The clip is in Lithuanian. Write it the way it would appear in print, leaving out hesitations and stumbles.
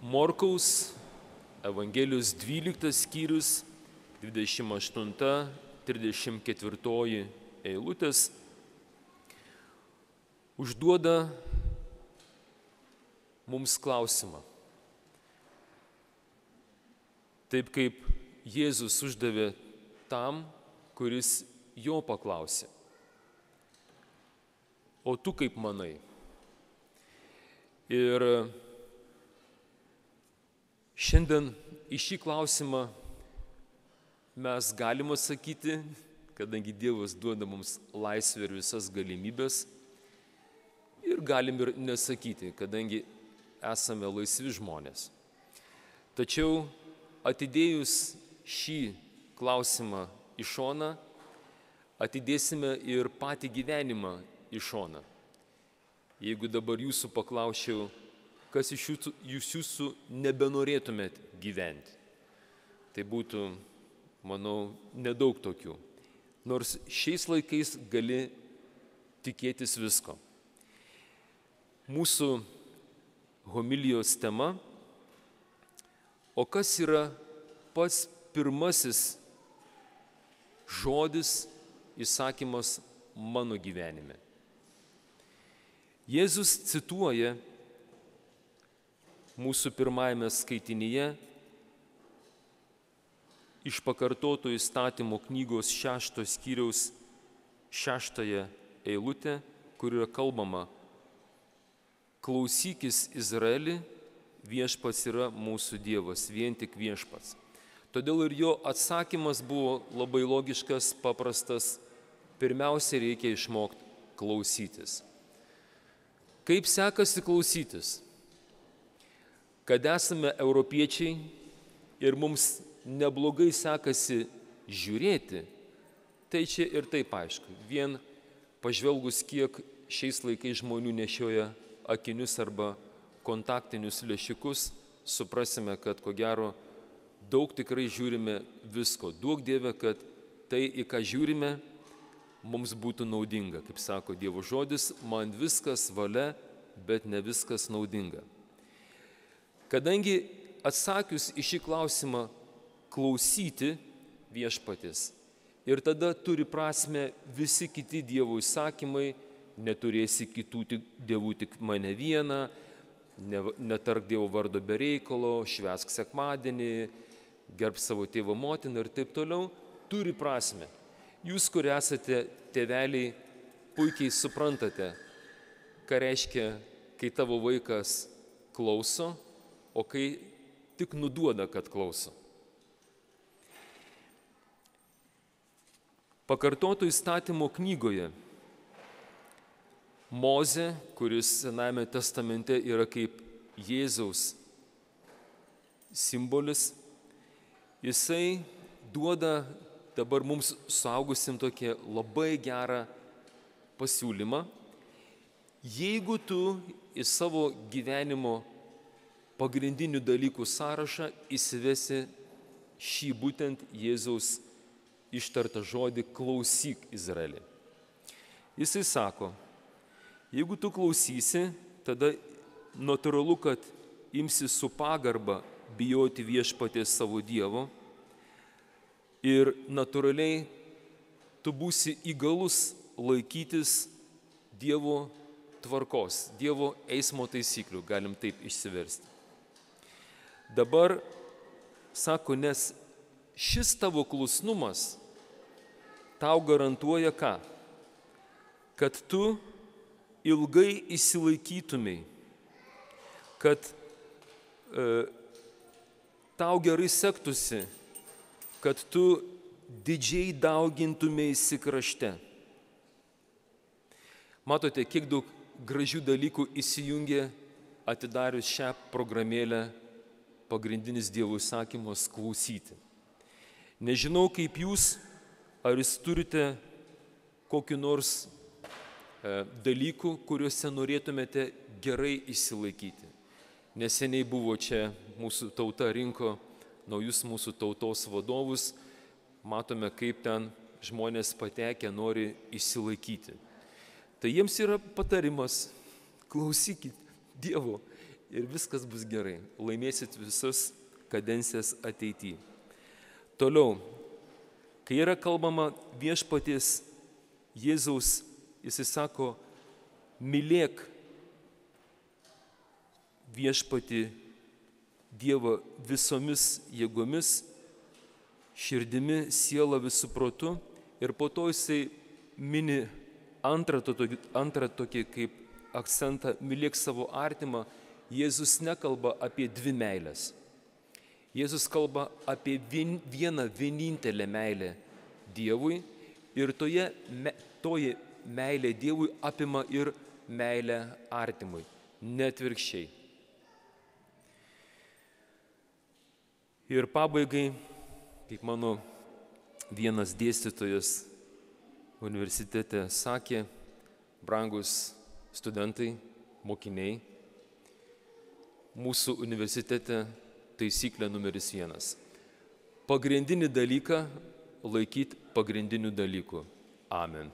Morkaus Evangelijos 12 skyrius, 28-34 eilutės užduoda mums klausimą. Taip kaip Jėzus uždavė tam, kuris jo paklausė. O tu kaip manai? Ir šiandien į šį klausimą mes galime atsakyti, kadangi Dievas duoda mums laisvę ir visas galimybės, ir galim ir nesakyti, kadangi esame laisvi žmonės. Tačiau atidėjus šį klausimą į šoną, atidėsime ir patį gyvenimą į šoną. Jeigu dabar jūsų paklausčiau, kas iš jūsų nebenorėtumėt gyventi, tai būtų, manau, nedaug tokių. Nors šiais laikais gali tikėtis visko. Mūsų homilijos tema, o kas yra pats pirmasis žodis, įsakymas mano gyvenime. Jėzus cituoja mūsų pirmajame skaitinyje iš pakartoto įstatymo knygos 6 skyriaus 6 eilutę, kur yra kalbama: klausykis Izraeli, viešpats yra mūsų Dievas, vien tik viešpats. Todėl ir jo atsakymas buvo labai logiškas, paprastas. Pirmiausia, reikia išmokti klausytis. Kaip sekasi klausytis? Kad esame europiečiai ir mums neblogai sekasi žiūrėti, tai čia ir taip aišku. Vien pažvelgus, kiek šiais laikais žmonių nešioja akinius arba kontaktinius lęšiukus, suprasime, kad ko gero daug tikrai žiūrime visko. Duok Dieve, kad tai, į ką žiūrime, mums būtų naudinga. Kaip sako Dievo žodis, man viskas valia, bet ne viskas naudinga. Kadangi atsakius į šį klausimą klausyti viešpatis, ir tada turi prasme visi kiti Dievo įsakymai, neturėsi kitų dievų, tik mane vieną, netark Dievo vardo be reikalo, švęsk sekmadienį, gerb savo tėvą motiną ir taip toliau, turi prasme. Jūs, kurie esate tėveliai, puikiai suprantate, ką reiškia, kai tavo vaikas klauso, o kai tik nuduoda, kad klauso. Pakartoto įstatymo knygoje Mozė, kuris Senajame testamente yra kaip Jėzaus simbolis, jisai duoda dabar mums suaugusim tokį labai gerą pasiūlymą. Jeigu tu į savo gyvenimo pagrindinių dalykų sąrašą įsivesi šį būtent Jėzaus ištartą žodį klausyk Izraeli. Jisai sako, jeigu tu klausysi, tada natūralu, kad imsi su pagarba bijoti viešpaties savo Dievo ir natūraliai tu būsi įgalus laikytis Dievo tvarkos, Dievo eismo taisyklių, galim taip išsiversti. Dabar, sako, nes šis tavo klusnumas tau garantuoja ką? Kad tu ilgai išsilaikytumei, kad tau gerai sektųsi, kad tu didžiai daugintumėsi krašte. Matote, kiek daug gražių dalykų įsijungia atidarius šią programėlę pagrindinis Dievo įsakymas klausyti. Nežinau, kaip jūs, ar jūs turite kokiu nors dalykų, kuriuose norėtumėte gerai išsilaikyti. Neseniai buvo čia mūsų tauta rinko naujus mūsų tautos vadovus, matome, kaip ten žmonės patekę nori išsilaikyti. Tai jiems yra patarimas, klausykit Dievo ir viskas bus gerai. Laimėsit visas kadencijas ateityje. Toliau, kai yra kalbama viešpaties Jėzaus, jis sako, mylėk viešpatį Dievą visomis jėgomis, širdimi, siela, visų protu. Ir po to jisai mini antrą tokį kaip akcentą, mylėk savo artimą. Jėzus nekalba apie dvi meilės. Jėzus kalba apie vieną vienintelę meilę Dievui ir toji meilė Dievui apima ir meilę artimui, ne atvirkščiai. Ir pabaigai, kaip mano vienas dėstytojas universitete sakė, brangus studentai, mokiniai, mūsų universitete taisyklė numeris 1. Pagrindinį dalyką laikyti pagrindiniu dalyku. Amen.